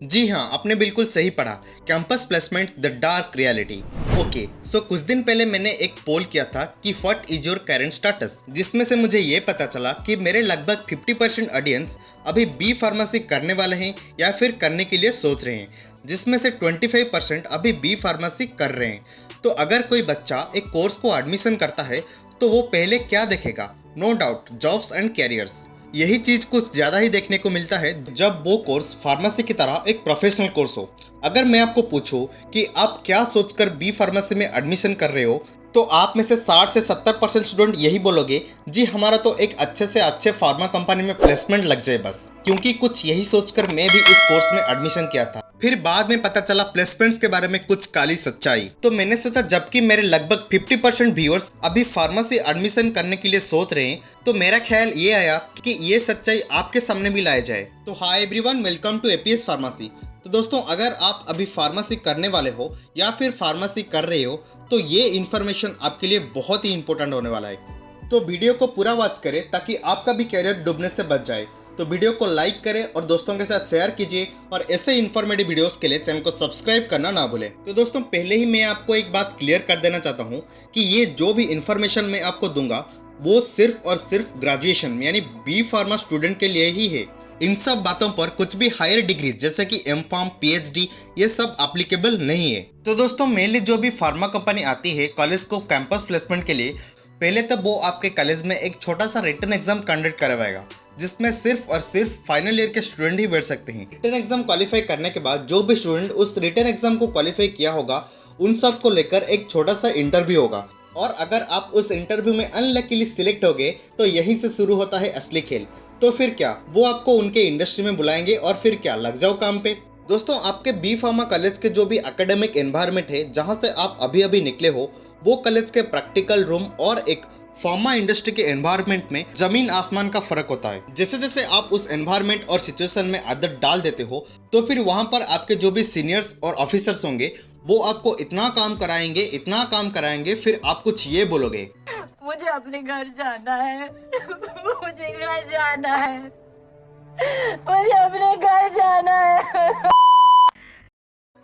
जी हाँ, आपने बिल्कुल सही पढ़ा। Campus placement the dark reality. Okay, so कुछ दिन पहले मैंने एक पोल किया था कि what is your current status, जिसमें से मुझे ये पता चला कि मेरे लगभग 50% ऑडियंस अभी बी फार्मेसी करने वाले हैं या फिर करने के लिए सोच रहे हैं, जिसमें से 25% अभी बी फार्मेसी कर रहे हैं। तो अगर कोई बच्चा एक कोर्स को एडमिशन करता है तो वो पहले क्या देखेगा? No doubt, jobs and careers. यही चीज कुछ ज्यादा ही देखने को मिलता है जब वो कोर्स फार्मेसी की तरह एक प्रोफेशनल कोर्स हो। अगर मैं आपको पूछूं कि आप क्या सोचकर बी फार्मेसी में एडमिशन कर रहे हो, तो आप में से 60 से 70% स्टूडेंट यही बोलोगे, जी हमारा तो एक अच्छे से अच्छे फार्मा कंपनी में प्लेसमेंट लग जाए बस। क्योंकि कुछ यही सोचकर मैं भी इस कोर्स में एडमिशन किया था। फिर बाद में पता चला प्लेसमेंट्स के बारे में कुछ काली सच्चाई। तो मैंने सोचा जबकि मेरे लगभग 50% व्यूअर्स अभी फार्मेसी एडमिशन करने के लिए सोच रहे हैं, तो मेरा ख्याल ये आया कि ये सच्चाई आपके सामने भी लाया जाए। तो hi everyone, welcome to APS pharmacy. तो दोस्तों, अगर आप अभी फार्मेसी करने वाले हो या फिर फार्मेसी कर रहे हो, तो ये इन्फॉर्मेशन आपके लिए बहुत ही इंपॉर्टेंट होने वाला है। तो वीडियो को पूरा वॉच करें ताकि आपका भी कैरियर डूबने से बच जाए। तो वीडियो को लाइक करें और दोस्तों के साथ शेयर कीजिए, और ऐसे इन्फॉर्मेटिव वीडियोस के लिए चैनल को सब्सक्राइब करना ना भूलें। तो दोस्तों, पहले ही मैं आपको एक बात क्लियर कर देना चाहता हूँ कि ये जो भी इन्फॉर्मेशन मैं आपको दूंगा वो सिर्फ और सिर्फ ग्रेजुएशन यानी बी फार्मा स्टूडेंट के लिए ही है। इन सब बातों पर कुछ भी हायर डिग्री जैसे कि एम फार्म, पीएचडी, ये सब एप्लीकेबल नहीं है। तो दोस्तों, मेनली जो भी फार्मा कंपनी आती है कॉलेज को कैंपस प्लेसमेंट के लिए, पहले तो वो आपके कॉलेज में एक छोटा सा रिटन एग्जाम कंडक्ट करवाएगा, जिसमें सिर्फ और सिर्फ फाइनल ईयर के स्टूडेंट ही बैठ सकते हैं। रिटन एग्जाम क्वालिफाई करने के बाद जो भी स्टूडेंट उस रिटन एग्जाम को क्वालिफाई किया होगा, उन सब को लेकर एक छोटा सा इंटरव्यू होगा। और अगर आप उस इंटरव्यू में अनलकीली सिलेक्ट हो गए तो यहीं से शुरू होता है असली खेल। तो फिर क्या, वो आपको उनके इंडस्ट्री में बुलाएंगे और फिर क्या, लग जाओ काम पे। दोस्तों, आपके बी फार्मा कॉलेज के जो भी एकेडमिक एनवायरनमेंट है जहाँ से आप अभी अभी निकले हो, वो कॉलेज के प्रैक्टिकल रूम और एक फार्मा इंडस्ट्री के एनवायरनमेंट में जमीन आसमान का फर्क होता है। जैसे जैसे आप उस एनवायरनमेंट और सिचुएशन में आदत डाल देते हो, तो फिर वहाँ पर आपके जो भी सीनियर्स और ऑफिसर्स होंगे वो आपको इतना काम कराएंगे, फिर आप कुछ ये बोलोगे, मुझे अपने घर जाना है। मुझे घर जाना है। मुझे अपने घर जाना है।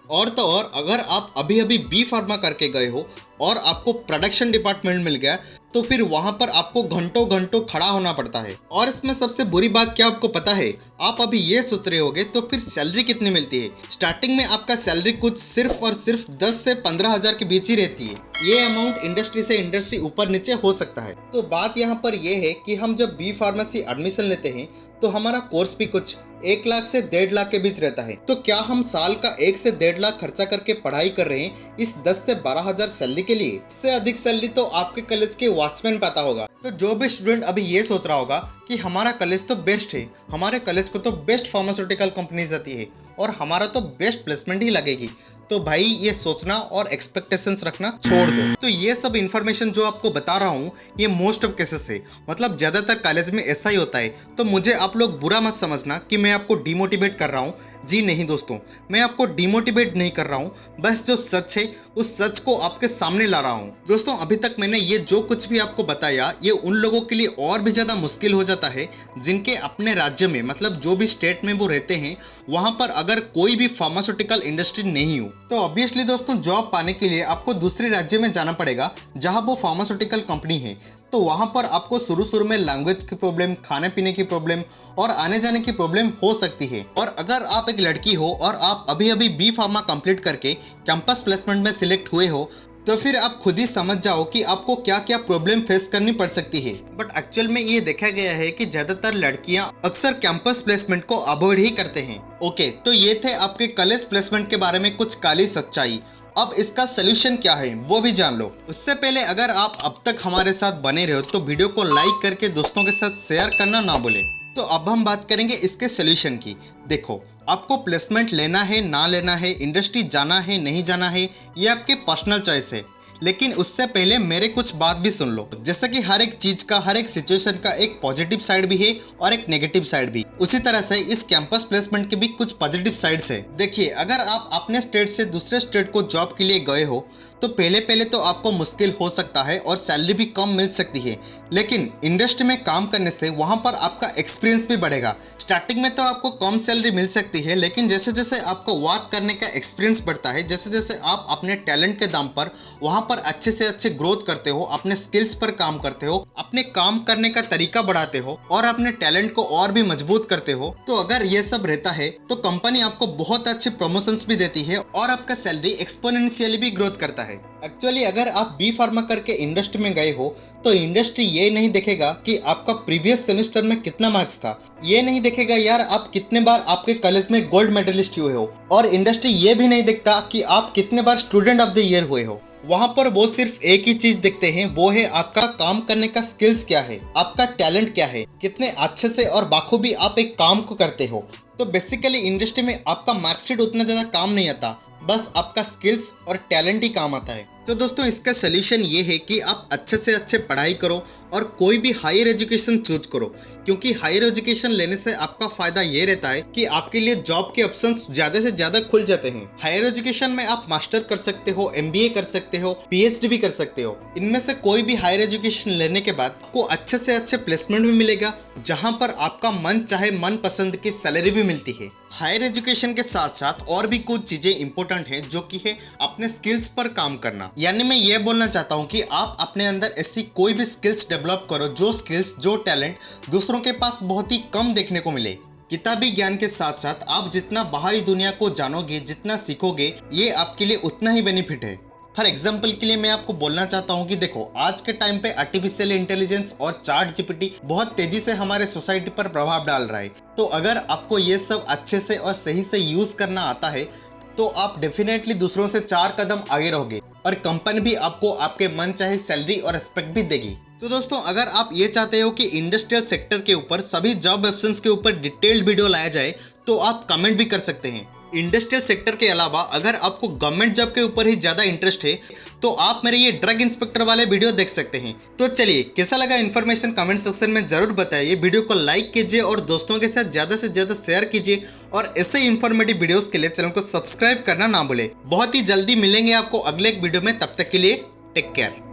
और तो और अगर आप अभी अभी बी फार्मा करके गए हो और आपको प्रोडक्शन डिपार्टमेंट मिल गया, तो फिर वहां पर आपको घंटों घंटों खड़ा होना पड़ता है। और इसमें सबसे बुरी बात क्या आपको पता है? आप अभी ये सोच रहे होगे तो फिर सैलरी कितनी मिलती है? स्टार्टिंग में आपका सैलरी कुछ सिर्फ और सिर्फ 10 से 15 हजार के बीच ही रहती है। ये अमाउंट इंडस्ट्री से इंडस्ट्री ऊपर नीचे हो सकता है। तो बात यहाँ पर यह है कि हम जब बी फार्मेसी एडमिशन लेते हैं तो हमारा कोर्स भी कुछ 1 लाख से 1.5 लाख के बीच रहता है। तो क्या हम साल का 1 से 1.5 लाख खर्चा करके पढ़ाई कर रहे हैं इस 10 से 12 हजार सैलरी के लिए? इससे अधिक सैलरी तो आपके कॉलेज के वॉचमैन पाता होगा। तो जो भी स्टूडेंट अभी ये सोच रहा होगा कि हमारा कॉलेज तो बेस्ट है, हमारे कॉलेज को तो बेस्ट फार्मास्यूटिकल कंपनीज आती है और हमारा तो बेस्ट प्लेसमेंट ही लगेगी, तो भाई ये सोचना और एक्सपेक्टेशंस रखना छोड़ दो। तो ये सब इन्फॉर्मेशन जो आपको बता रहा हूँ ये मोस्ट ऑफ केसेस है, मतलब ज़्यादातर कॉलेज में ऐसा ही होता है। तो मुझे आप लोग बुरा मत समझना कि मैं आपको डिमोटिवेट कर रहा हूँ। जी नहीं दोस्तों, मैं आपको डिमोटिवेट नहीं कर रहा हूँ, बस जो सच है उस सच को आपके सामने ला रहा हूँ। दोस्तों, अभी तक मैंने ये जो कुछ भी आपको बताया ये उन लोगों के लिए और भी ज़्यादा मुश्किल हो जाता है जिनके अपने राज्य में, मतलब जो भी स्टेट में वो रहते हैं, वहाँ पर अगर कोई भी फार्मास्यूटिकल इंडस्ट्री नहीं हो। तो ऑब्वियसली दोस्तों, जॉब पाने के लिए आपको दूसरे राज्य में जाना पड़ेगा जहाँ वो फार्मास्यूटिकल कंपनी है। तो वहाँ पर आपको शुरू में लैंग्वेज की प्रॉब्लम, खाने पीने की प्रॉब्लम और आने जाने की प्रॉब्लम हो सकती है। और अगर आप एक लड़की हो और आप अभी अभी बी फार्मा कंप्लीट करके कैंपस प्लेसमेंट में सिलेक्ट हुए हो, तो फिर आप खुद ही समझ जाओ कि आपको क्या क्या प्रॉब्लम फेस करनी पड़ सकती है। बट एक्चुअल में ये देखा गया है कि ज्यादातर लड़कियां अक्सर कैंपस प्लेसमेंट को अवॉइड ही करते हैं। ओके, तो ये थे आपके कॉलेज प्लेसमेंट के बारे में कुछ काली सच्चाई। अब इसका सोल्यूशन क्या है वो भी जान लो। उससे पहले अगर आप अब तक हमारे साथ बने रहे हो तो वीडियो को लाइक करके दोस्तों के साथ शेयर करना ना भूलें। तो अब हम बात करेंगे इसके सोल्यूशन की। देखो, आपको प्लेसमेंट लेना है ना लेना है, इंडस्ट्री जाना है नहीं जाना है, ये आपके पर्सनल चॉइस है। लेकिन उससे पहले मेरे कुछ बात भी सुन लो। जैसे कि हर एक चीज का, हर एक सिचुएशन का एक पॉजिटिव साइड भी है और एक नेगेटिव साइड भी। उसी तरह से इस कैंपस प्लेसमेंट के भी कुछ पॉजिटिव साइड्स है। देखिए, अगर आप अपने स्टेट से दूसरे स्टेट को जॉब के लिए गए हो तो पहले पहले तो आपको मुश्किल हो सकता है और सैलरी भी कम मिल सकती है, लेकिन इंडस्ट्री में काम करने से वहाँ पर आपका एक्सपीरियंस भी बढ़ेगा। स्टार्टिंग में तो आपको कम सैलरी मिल सकती है, लेकिन जैसे जैसे आपको वर्क करने का एक्सपीरियंस बढ़ता है, जैसे जैसे आप अपने टैलेंट के दम पर वहाँ पर अच्छे से अच्छे ग्रोथ करते हो, अपने स्किल्स पर काम करते हो, अपने काम करने का तरीका बढ़ाते हो और अपने टैलेंट को और भी मजबूत करते हो, तो अगर ये सब रहता है तो कंपनी आपको बहुत अच्छे प्रमोशंस भी देती है और आपका सैलरी एक्सपोनेंशियली भी ग्रोथ करता है। एक्चुअली अगर आप बी फार्मा करके इंडस्ट्री में गए हो तो इंडस्ट्री ये नहीं देखेगा कि आपका प्रीवियस सेमेस्टर में कितना मार्क्स था, ये नहीं देखेगा यार आप कितने बार आपके कॉलेज में गोल्ड मेडलिस्ट हुए हो, और इंडस्ट्री ये भी नहीं देखता कि आप कितने बार स्टूडेंट ऑफ द ईयर हुए हो। वहाँ पर वो सिर्फ एक ही चीज देखते हैं, वो है आपका काम करने का स्किल्स क्या है, आपका टैलेंट क्या है, कितने अच्छे से और बाखूबी आप एक काम को करते हो। तो बेसिकली इंडस्ट्री में आपका मार्कशीट उतना ज़्यादा काम नहीं आता, बस आपका स्किल्स और टैलेंट ही काम आता है। तो दोस्तों इसका सोल्यूशन ये है कि आप अच्छे से अच्छे पढ़ाई करो और कोई भी हायर एजुकेशन चूज करो, क्योंकि हायर एजुकेशन लेने से आपका फायदा ये रहता है कि आपके लिए जॉब के ऑप्शंस ज़्यादा से ज़्यादा खुल जाते हैं। हायर एजुकेशन में आप मास्टर कर सकते हो, MBA कर सकते हो, PhD भी कर सकते हो। इनमें से कोई भी हायर एजुकेशन लेने के बाद आपको अच्छे से अच्छे प्लेसमेंट भी मिलेगा, जहाँ पर आपका मन चाहे मन पसंद की सैलरी भी मिलती है। हायर एजुकेशन के साथ साथ और भी कुछ चीज़ें इंपॉर्टेंट हैं, जो कि है अपने स्किल्स पर काम करना। यानी मैं ये बोलना चाहता हूँ कि आप अपने अंदर ऐसी कोई भी स्किल्स डेवलप करो, जो स्किल्स जो टैलेंट दूसरों के पास बहुत ही कम देखने को मिले। किताबी ज्ञान के साथ साथ आप जितना बाहरी दुनिया को जानोगे, जितना सीखोगे, ये आपके लिए उतना ही बेनिफिट है। फॉर एग्जाम्पल के लिए मैं आपको बोलना चाहता हूँ कि देखो आज के टाइम पे आर्टिफिशियल इंटेलिजेंस और चैट GPT बहुत तेजी से हमारे सोसाइटी पर प्रभाव डाल रहा है। तो अगर आपको ये सब अच्छे से और सही से यूज करना आता है तो आप डेफिनेटली दूसरों से 4 कदम आगे रहोगे और कंपनी भी आपको आपके मन चाहे सैलरी और रिस्पेक्ट भी देगी। तो दोस्तों अगर आप ये चाहते हो कि इंडस्ट्रियल सेक्टर के ऊपर सभी जॉब ऑप्शंस के ऊपर डिटेल्ड वीडियो लाया जाए तो आप कमेंट भी कर सकते हैं। इंडस्ट्रियल सेक्टर के अलावा अगर आपको गवर्नमेंट जॉब के ऊपर ही ज़्यादा इंटरेस्ट है तो आप मेरे ये ड्रग इंस्पेक्टर वाले वीडियो देख सकते हैं। तो चलिए कैसा लगा इन्फॉर्मेशन कमेंट सेक्शन में ज़रूर बताइए। वीडियो को लाइक कीजिए और दोस्तों के साथ ज़्यादा से ज़्यादा शेयर कीजिए और ऐसे इन्फॉर्मेटिव वीडियोस के लिए चैनल को सब्सक्राइब करना ना भूले। बहुत ही जल्दी मिलेंगे आपको अगले एक वीडियो में, तब तक के लिए टेक केयर।